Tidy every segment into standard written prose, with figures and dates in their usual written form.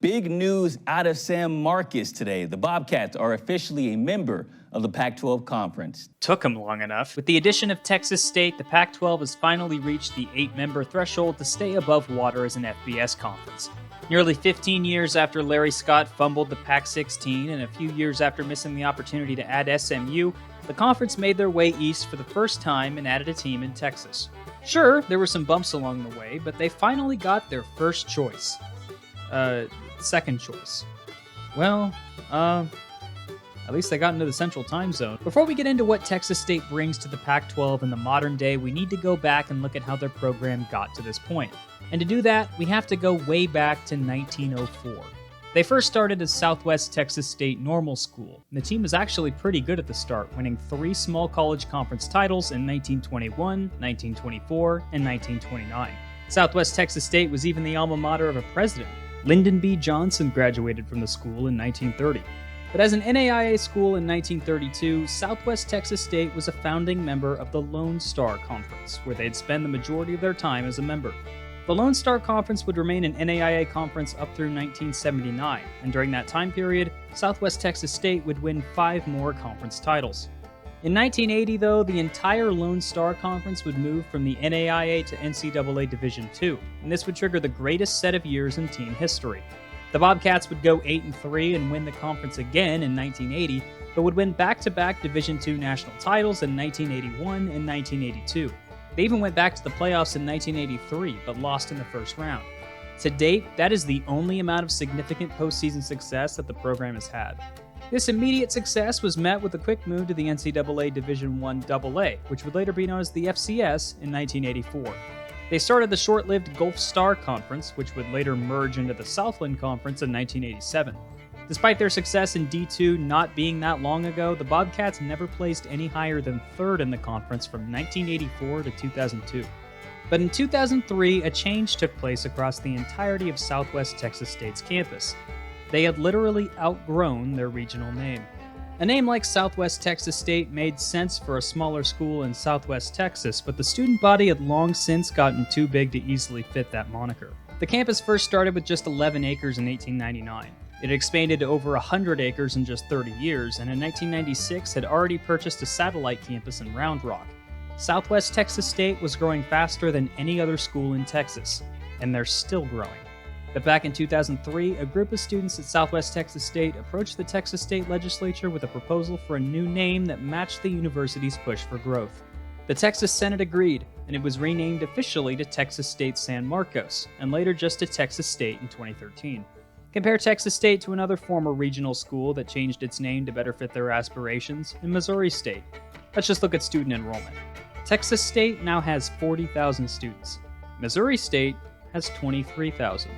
Big news out of San Marcos today. The Bobcats are officially a member of the Pac-12 Conference. Took them long enough. With the addition of Texas State, the Pac-12 has finally reached the 8-member threshold to stay above water as an FBS conference. Nearly 15 years after Larry Scott fumbled the Pac-16 and a few years after missing the opportunity to add SMU, the conference made their way east for the first time and added a team in Texas. Sure, there were some bumps along the way, but they finally got their first choice. Second choice. Well, at least they got into the Central Time Zone. Before we get into what Texas State brings to the Pac-12 in the modern day, we need to go back and look at how their program got to this point. And to do that, we have to go way back to 1904. They first started as Southwest Texas State Normal School, and the team was actually pretty good at the start, winning 3 small college conference titles in 1921, 1924, and 1929. Southwest Texas State was even the alma mater of a president. Lyndon B. Johnson graduated from the school in 1930. But as an NAIA school in 1932, Southwest Texas State was a founding member of the Lone Star Conference, where they'd spend the majority of their time as a member. The Lone Star Conference would remain an NAIA conference up through 1979, and during that time period, Southwest Texas State would win 5 more conference titles. In 1980, though, the entire Lone Star Conference would move from the NAIA to NCAA Division II, and this would trigger the greatest set of years in team history. The Bobcats would go 8-3 and win the conference again in 1980, but would win back-to-back Division II national titles in 1981 and 1982. They even went back to the playoffs in 1983, but lost in the first round. To date, that is the only amount of significant postseason success that the program has had. This immediate success was met with a quick move to the NCAA Division I AA, which would later be known as the FCS in 1984. They started the short-lived Gulf Star Conference, which would later merge into the Southland Conference in 1987. Despite their success in D2 not being that long ago, the Bobcats never placed any higher than 3rd in the conference from 1984 to 2002. But in 2003, a change took place across the entirety of Southwest Texas State's campus. They had literally outgrown their regional name. A name like Southwest Texas State made sense for a smaller school in Southwest Texas, but the student body had long since gotten too big to easily fit that moniker. The campus first started with just 11 acres in 1899. It expanded to over 100 acres in just 30 years, and in 1996 had already purchased a satellite campus in Round Rock. Southwest Texas State was growing faster than any other school in Texas, and they're still growing. But back in 2003, a group of students at Southwest Texas State approached the Texas State Legislature with a proposal for a new name that matched the university's push for growth. The Texas Senate agreed, and it was renamed officially to Texas State San Marcos, and later just to Texas State in 2013. Compare Texas State to another former regional school that changed its name to better fit their aspirations, in Missouri State. Let's just look at student enrollment. Texas State now has 40,000 students. Missouri State has 23,000.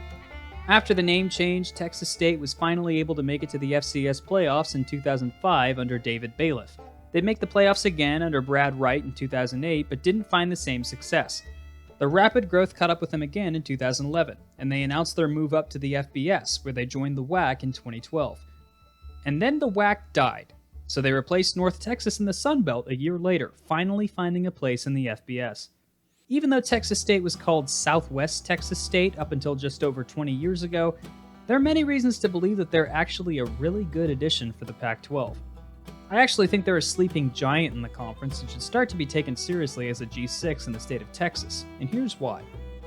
After the name change, Texas State was finally able to make it to the FCS playoffs in 2005 under David Bailiff. They'd make the playoffs again under Brad Wright in 2008, but didn't find the same success. The rapid growth caught up with them again in 2011, and they announced their move up to the FBS, where they joined the WAC in 2012. And then the WAC died, so they replaced North Texas in the Sun Belt a year later, finally finding a place in the FBS. Even though Texas State was called Southwest Texas State up until just over 20 years ago, there are many reasons to believe that they're actually a really good addition for the Pac-12. I actually think they're a sleeping giant in the conference and should start to be taken seriously as a G6 in the state of Texas, and here's why.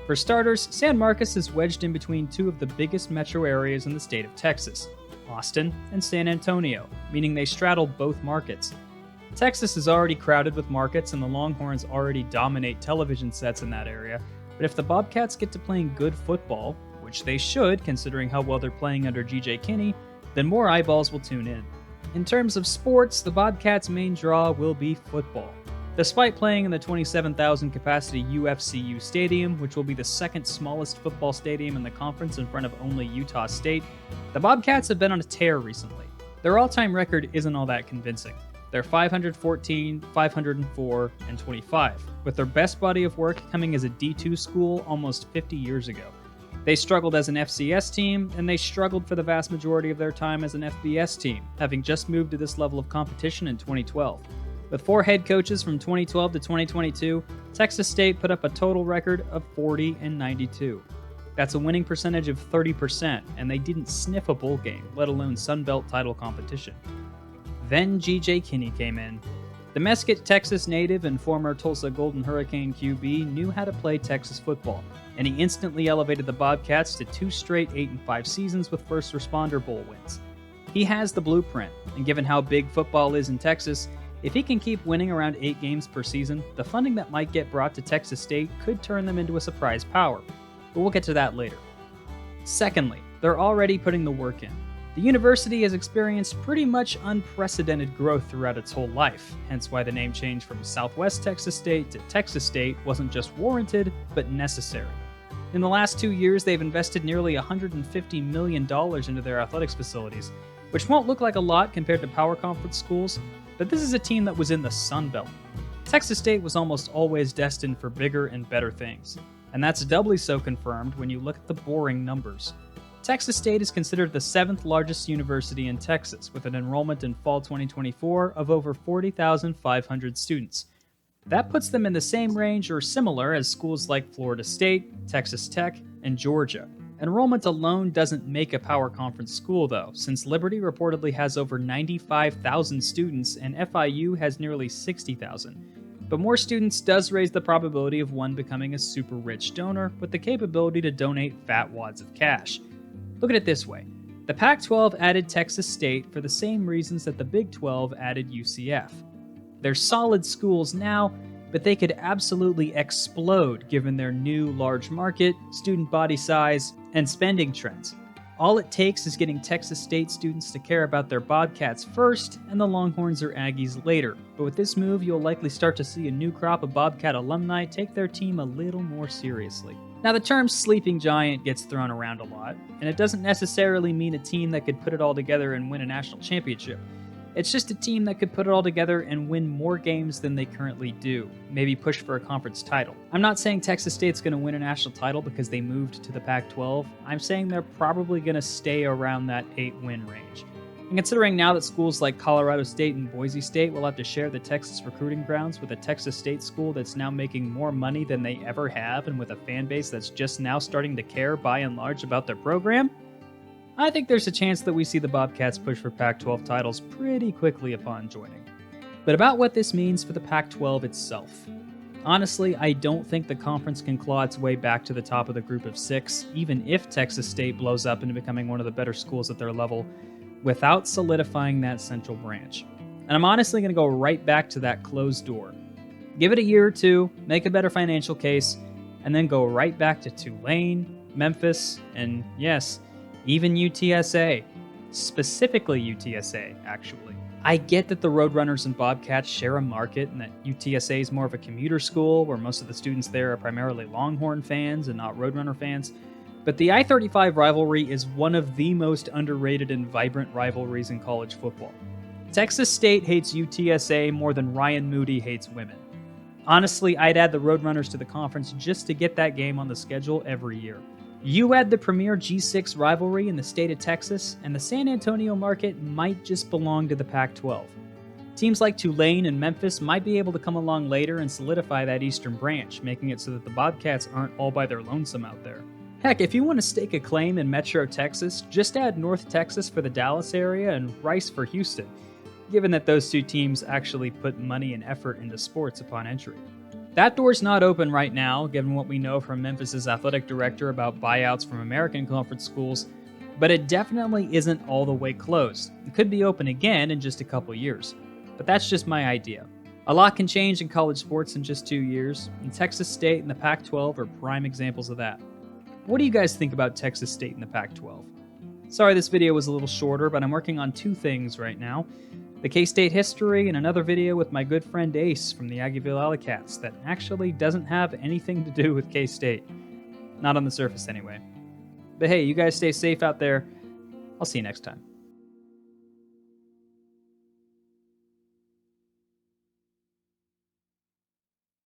For starters, San Marcos is wedged in between 2 of the biggest metro areas in the state of Texas, Austin and San Antonio, meaning they straddle both markets. Texas is already crowded with markets, and the Longhorns already dominate television sets in that area, but if the Bobcats get to playing good football, which they should considering how well they're playing under G.J. Kinney, then more eyeballs will tune in. In terms of sports, the Bobcats' main draw will be football. Despite playing in the 27,000 capacity UFCU Stadium, which will be the second smallest football stadium in the conference in front of only Utah State, the Bobcats have been on a tear recently. Their all-time record isn't all that convincing. They're 514, 504, and 25, with their best body of work coming as a D2 school almost 50 years ago. They struggled as an FCS team, and they struggled for the vast majority of their time as an FBS team, having just moved to this level of competition in 2012. With 4 head coaches from 2012 to 2022, Texas State put up a total record of 40-92. That's a winning percentage of 30%, and they didn't sniff a bowl game, let alone Sun Belt title competition. Then G.J. Kinney came in. The Mesquite, Texas native and former Tulsa Golden Hurricane QB knew how to play Texas football, and he instantly elevated the Bobcats to 2 straight 8-5 seasons with first responder bowl wins. He has the blueprint, and given how big football is in Texas, if he can keep winning around 8 games per season, the funding that might get brought to Texas State could turn them into a surprise power. But we'll get to that later. Secondly, they're already putting the work in. The university has experienced pretty much unprecedented growth throughout its whole life, hence why the name change from Southwest Texas State to Texas State wasn't just warranted, but necessary. In the last 2 years, they've invested nearly $150 million into their athletics facilities, which won't look like a lot compared to power conference schools, but this is a team that was in the Sun Belt. Texas State was almost always destined for bigger and better things, and that's doubly so confirmed when you look at the boring numbers. Texas State is considered the 7th largest university in Texas, with an enrollment in fall 2024 of over 40,500 students. That puts them in the same range or similar as schools like Florida State, Texas Tech, and Georgia. Enrollment alone doesn't make a power conference school though, since Liberty reportedly has over 95,000 students and FIU has nearly 60,000. But more students does raise the probability of one becoming a super rich donor with the capability to donate fat wads of cash. Look at it this way. The Pac-12 added Texas State for the same reasons that the Big 12 added UCF. They're solid schools now, but they could absolutely explode given their new large market, student body size, and spending trends. All it takes is getting Texas State students to care about their Bobcats first, and the Longhorns or Aggies later. But with this move, you'll likely start to see a new crop of Bobcat alumni take their team a little more seriously. Now, the term sleeping giant gets thrown around a lot, and it doesn't necessarily mean a team that could put it all together and win a national championship. It's just a team that could put it all together and win more games than they currently do, maybe push for a conference title. I'm not saying Texas State's going to win a national title because they moved to the Pac-12. I'm saying they're probably going to stay around that 8-win range. And considering now that schools like Colorado State and Boise State will have to share the Texas recruiting grounds with a Texas State school that's now making more money than they ever have and with a fan base that's just now starting to care by and large about their program, I think there's a chance that we see the Bobcats push for Pac-12 titles pretty quickly upon joining. But about what this means for the Pac-12 itself. Honestly, I don't think the conference can claw its way back to the top of the group of 6, even if Texas State blows up into becoming one of the better schools at their level, without solidifying that central branch. And I'm honestly going to go right back to that closed door. Give it a year or two, make a better financial case, and then go right back to Tulane, Memphis, and yes, even UTSA. Specifically UTSA, actually. I get that the Roadrunners and Bobcats share a market and that UTSA is more of a commuter school where most of the students there are primarily Longhorn fans and not Roadrunner fans. But the I-35 rivalry is one of the most underrated and vibrant rivalries in college football. Texas State hates UTSA more than Ryan Moody hates women. Honestly, I'd add the Roadrunners to the conference just to get that game on the schedule every year. You add the premier G6 rivalry in the state of Texas, and the San Antonio market might just belong to the Pac-12. Teams like Tulane and Memphis might be able to come along later and solidify that eastern branch, making it so that the Bobcats aren't all by their lonesome out there. Heck, if you want to stake a claim in Metro Texas, just add North Texas for the Dallas area and Rice for Houston, given that those two teams actually put money and effort into sports upon entry. That door's not open right now, given what we know from Memphis's athletic director about buyouts from American conference schools, but it definitely isn't all the way closed. It could be open again in just a couple years. But that's just my idea. A lot can change in college sports in just 2 years, and Texas State and the Pac-12 are prime examples of that. What do you guys think about Texas State and the Pac-12? Sorry this video was a little shorter, but I'm working on 2 things right now. The K-State history and another video with my good friend Ace from the Aggieville Alley-Cats that actually doesn't have anything to do with K-State. Not on the surface anyway. But hey, you guys stay safe out there. I'll see you next time.